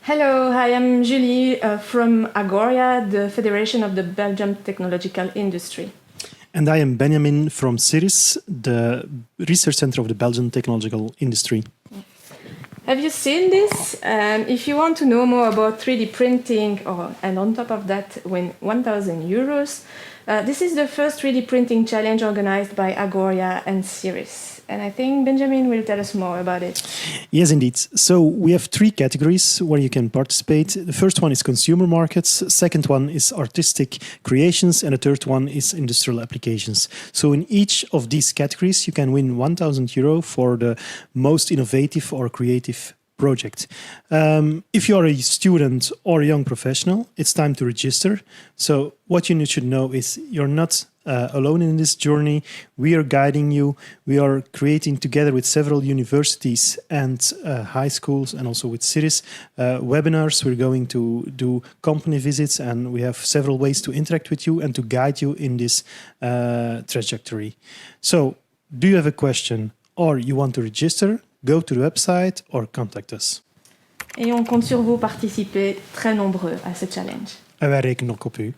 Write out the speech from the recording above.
Hello, I am Julie from Agoria, the Federation of the Belgium Technological Industry. And I am Benjamin from CIRIS, the Research Center of the Belgian Technological Industry. Have you seen this? If you want to know more about 3D printing, and on top of that, win 1,000 euros, this is the first 3D printing challenge organized by Agoria and CIRIS. And I think Benjamin will tell us more about it. Yes, indeed. So we have 3 categories where you can participate. The first one is consumer markets, second one is artistic creations, and the third one is industrial applications. So in each of these categories, you can win 1,000 euro for the most innovative or creative project. If you are a student or a young professional, it's time to register. So what you should know is you're not alone in this journey. We are guiding you. We are creating together with several universities and high schools, and also with CIRIS, webinars. We're going to do company visits, and we have several ways to interact with you and to guide you in this trajectory. So, do you have a question or you want to register? Go to the website or contact us. Et on compte sur vous participer très nombreux à ce challenge. En wij rekenen ook op u.